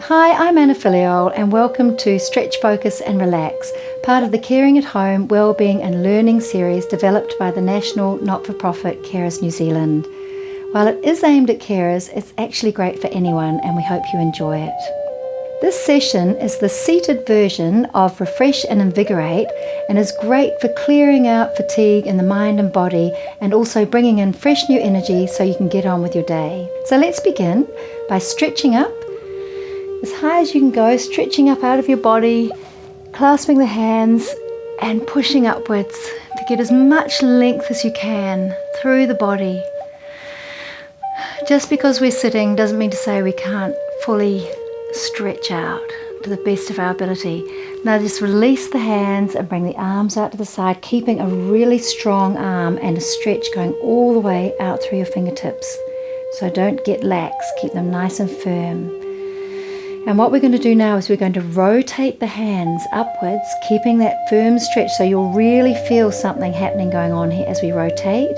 Hi, I'm Anna Filliol and welcome to Stretch, Focus and Relax, part of the Caring at Home, Wellbeing and Learning series developed by the national not-for-profit Carers New Zealand. While it is aimed at carers, it's actually great for anyone and we hope you enjoy it. This session is the seated version of Refresh and Invigorate and is great for clearing out fatigue in the mind and body and also bringing in fresh new energy so you can get on with your day. So let's begin by stretching up as high as you can go, stretching up out of your body, clasping the hands and pushing upwards to get as much length as you can through the body. Just because we're sitting doesn't mean to say we can't fully stretch out to the best of our ability. Now just release the hands and bring the arms out to the side, keeping a really strong arm and a stretch going all the way out through your fingertips. So don't get lax, keep them nice and firm. And what we're going to do now is we're going to rotate the hands upwards, keeping that firm stretch so you'll really feel something happening going on here as we rotate.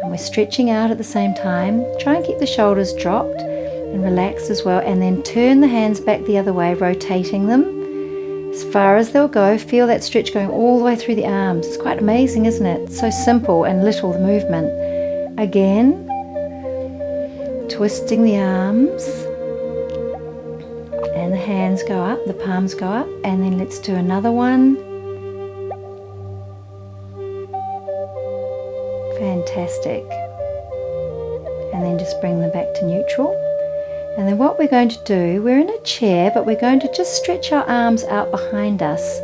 And we're stretching out at the same time. Try and keep the shoulders dropped and relaxed as well. And then turn the hands back the other way, rotating them as far as they'll go. Feel that stretch going all the way through the arms. It's quite amazing, isn't it? It's so simple and little, the movement. Again, twisting the arms. And the hands go up, the palms go up, and then let's do another one. Fantastic. And then just bring them back to neutral. And then what we're going to do, we're in a chair, but we're going to just stretch our arms out behind us.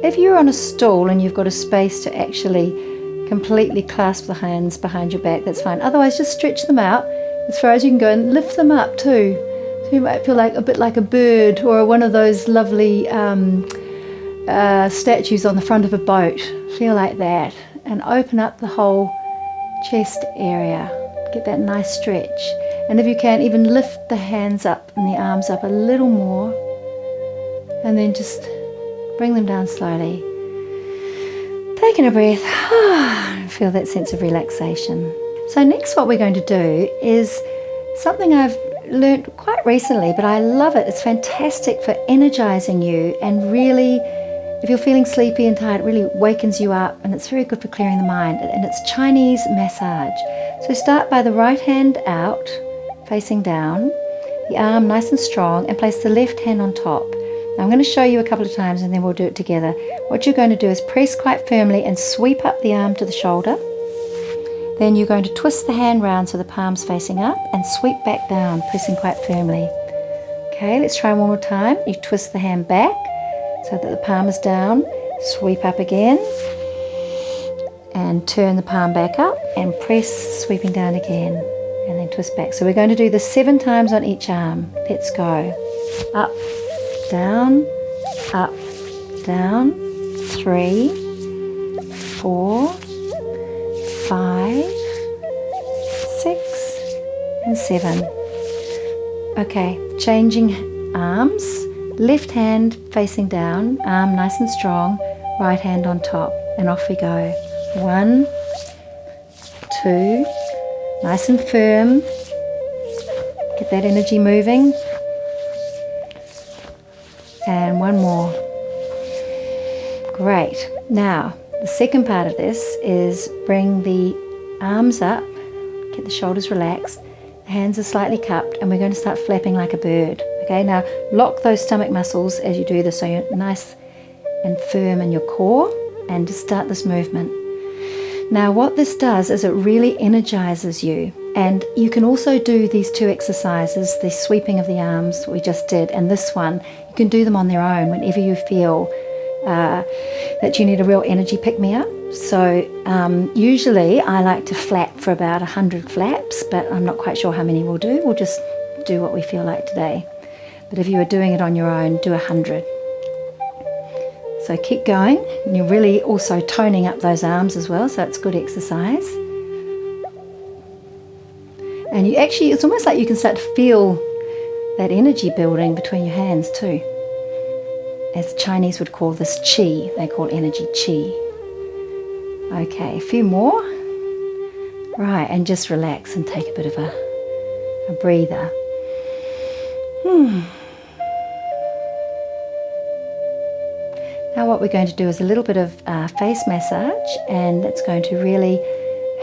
If you're on a stool and you've got a space to actually completely clasp the hands behind your back, that's fine. Otherwise, just stretch them out as far as you can go and lift them up too. So you might feel like a bit like a bird or one of those lovely statues on the front of a boat. Feel like that and open up the whole chest area. Get that nice stretch. And if you can, even lift the hands up and the arms up a little more. And then just bring them down slowly. Taking a breath. Feel that sense of relaxation. So next what we're going to do is something I've learned quite recently, but I love it. It's fantastic for energizing you and really, if you're feeling sleepy and tired, it really wakens you up and it's very good for clearing the mind. And it's Chinese massage. So start by the right hand out, facing down, the arm nice and strong, and place the left hand on top. Now I'm going to show you a couple of times and then we'll do it together. What you're going to do is press quite firmly and sweep up the arm to the shoulder. Then you're going to twist the hand round so the palm's facing up and sweep back down, pressing quite firmly. Okay, let's try one more time. You twist the hand back so that the palm is down, sweep up again, and turn the palm back up and press, sweeping down again, and then twist back. So we're going to do this 7 times on each arm. Let's go. Up, down, 3, 4, 5, 6 and 7. Okay, changing arms, left hand facing down, arm nice and strong, right hand on top, and off we go. 1, 2, nice and firm, get that energy moving, and 1 more. Great. Now the second part of this is bring the arms up, get the shoulders relaxed, the hands are slightly cupped, and we're going to start flapping like a bird. Okay, now lock those stomach muscles as you do this so you're nice and firm in your core, and just start this movement. Now what this does is it really energizes you, and you can also do these 2 exercises, the sweeping of the arms we just did and this one. You can do them on their own whenever you feel that you need a real energy pick-me-up. So usually I like to flap for about 100 flaps, but I'm not quite sure how many we'll do. We'll just do what we feel like today. But if you are doing it on your own, do 100. So keep going, and you're really also toning up those arms as well, so it's good exercise. And you actually, it's almost like you can start to feel that energy building between your hands too. As the Chinese would call this qi, they call energy qi. Okay, a few more. Right, and just relax and take a bit of a breather. Now what we're going to do is a little bit of face massage, and it's going to really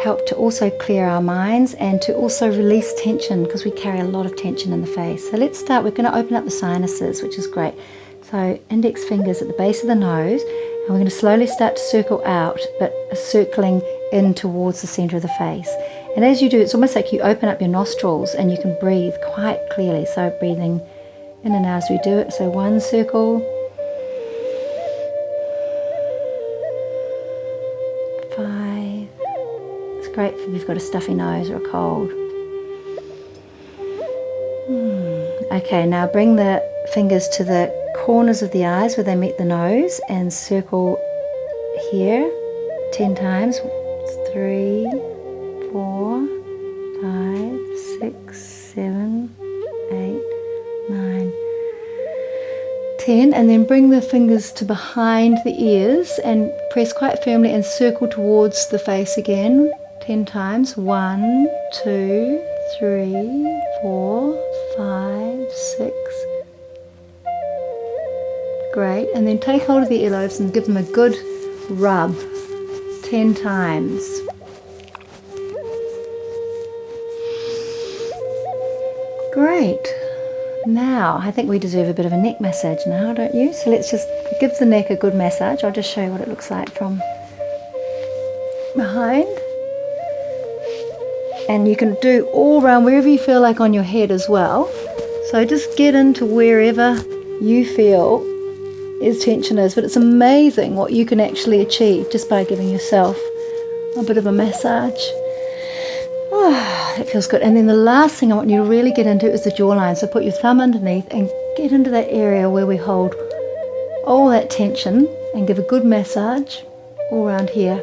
help to also clear our minds and to also release tension, because we carry a lot of tension in the face. So let's start. We're going to open up the sinuses, which is great. So index fingers at the base of the nose, and we're going to slowly start to circle out, but circling in towards the center of the face. And as you do, it's almost like you open up your nostrils and you can breathe quite clearly. So breathing in and out as we do it. So one circle, 5. It's great if you've got a stuffy nose or a cold. Okay, now bring the fingers to the corners of the eyes where they meet the nose and circle here 10 times. 3, 4, 5, 6, 7, 8, 9, 10, and then bring the fingers to behind the ears and press quite firmly and circle towards the face again 10 times. 1, 2, 3, 4, 5, 6. Great. And then take hold of the earlobes and give them a good rub 10 times. Great. Now, I think we deserve a bit of a neck massage now, don't you? So let's just give the neck a good massage. I'll just show you what it looks like from behind. And you can do all around, wherever you feel like on your head as well. So just get into wherever you feel is tension is. But it's amazing what you can actually achieve just by giving yourself a bit of a massage. Oh, that feels good. And then the last thing I want you to really get into is the jawline. So put your thumb underneath and get into that area where we hold all that tension and give a good massage all around here.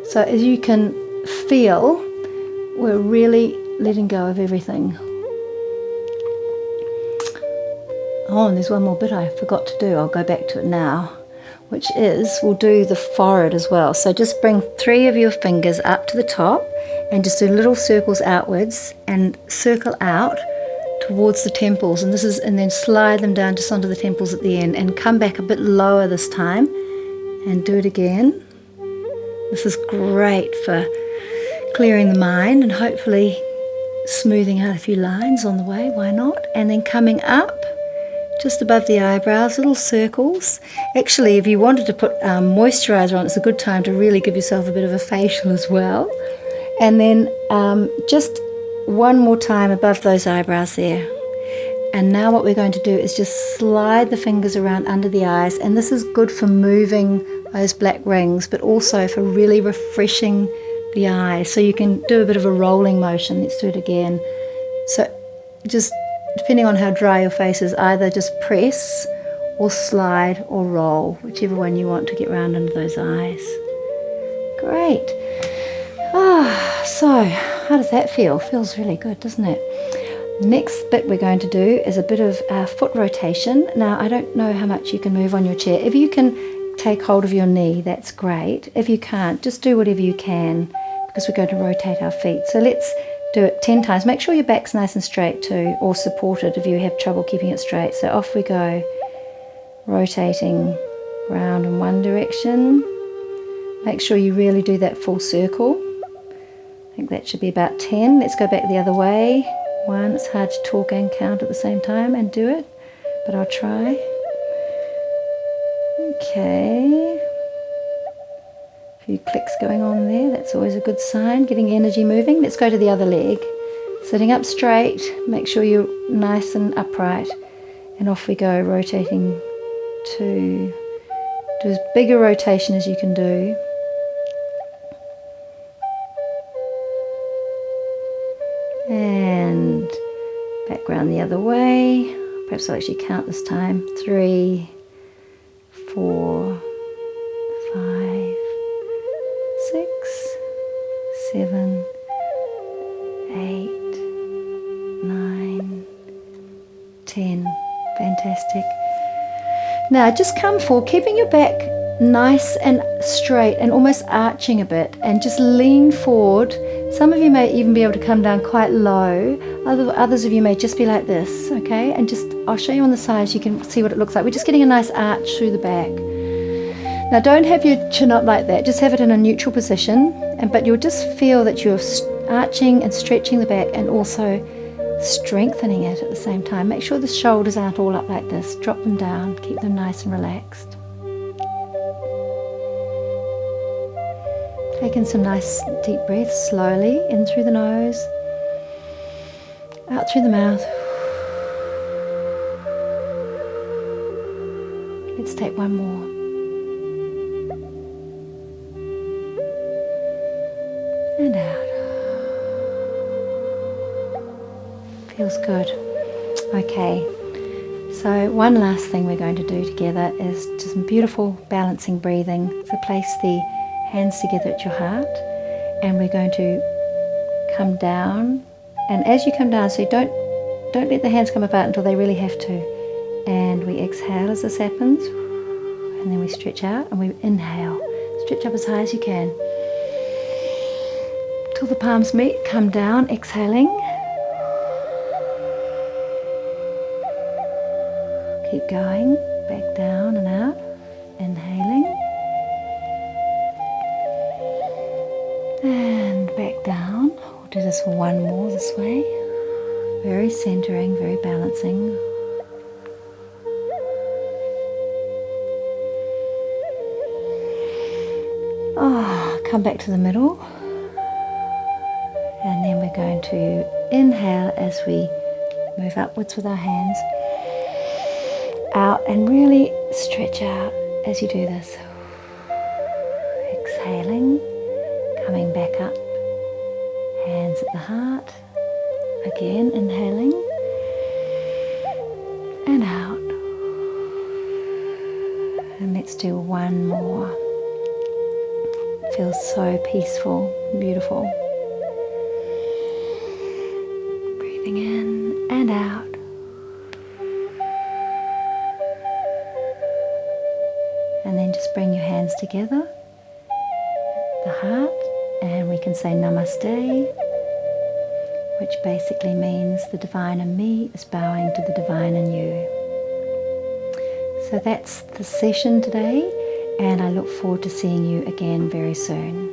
So as you can feel, we're really letting go of everything. Oh, and there's one more bit I forgot to do. I'll go back to it now, which is we'll do the forehead as well. So just bring 3 of your fingers up to the top and just do little circles outwards and circle out towards the temples. And then slide them down just onto the temples at the end and come back a bit lower this time and do it again. This is great for clearing the mind and hopefully smoothing out a few lines on the way. Why not? And then coming up just above the eyebrows, little circles. Actually, if you wanted to put moisturizer on, it's a good time to really give yourself a bit of a facial as well. And then just one more time above those eyebrows there. And now what we're going to do is just slide the fingers around under the eyes, and this is good for moving those black rings, but also for really refreshing the eyes. So you can do a bit of a rolling motion. Let's do it again. So just depending on how dry your face is, either just press or slide or roll, whichever one you want to get round under those eyes. Great. So how does that feel? Feels really good, doesn't it? Next bit we're going to do is a bit of foot rotation. Now, I don't know how much you can move on your chair. If you can take hold of your knee, that's great. If you can't, just do whatever you can, because we're going to rotate our feet. So let's do it 10 times. Make sure your back's nice and straight too, or supported if you have trouble keeping it straight. So off we go, rotating round in one direction. Make sure you really do that full circle. I think that should be about 10. Let's go back the other way. 1, it's hard to talk and count at the same time and do it, but I'll try. Okay. A few clicks going on there, that's always a good sign, getting energy moving. Let's go to the other leg. Sitting up straight, make sure you're nice and upright, and off we go, rotating to do as big a rotation as you can do. And back round the other way. Perhaps I'll actually count this time. 3, 4, 5, 6, 7, 8, 9, 10. Fantastic. Now just come forward, keeping your back nice and straight and almost arching a bit, and just lean forward. Some of you may even be able to come down quite low. Others of you may just be like this, okay? And just, I'll show you on the side so you can see what it looks like. We're just getting a nice arch through the back. Now don't have your chin up like that, just have it in a neutral position, but you'll just feel that you're arching and stretching the back and also strengthening it at the same time. Make sure the shoulders aren't all up like this. Drop them down, keep them nice and relaxed. Take in some nice deep breaths slowly, in through the nose, out through the mouth. Let's take one more. And out. Feels good. Okay, so one last thing we're going to do together is just some beautiful balancing breathing. So place the hands together at your heart, and we're going to come down, and as you come down, so don't let the hands come apart until they really have to, and we exhale as this happens, and then we stretch out and we inhale, stretch up as high as you can till the palms meet. Come down, exhaling, keep going, back down and out, inhaling, and back down. We'll do this for one more this way. Very centering, very balancing. Come back to the middle. And then we're going to inhale as we move upwards with our hands. Out, and really stretch out as you do this. Exhaling. Coming back up, hands at the heart, again inhaling, and out. And let's do one more. It feels so peaceful, beautiful. Breathing in and out. And then just bring your hands together, the heart, and we can say Namaste, which basically means the divine in me is bowing to the divine in you. So that's the session today, and I look forward to seeing you again very soon.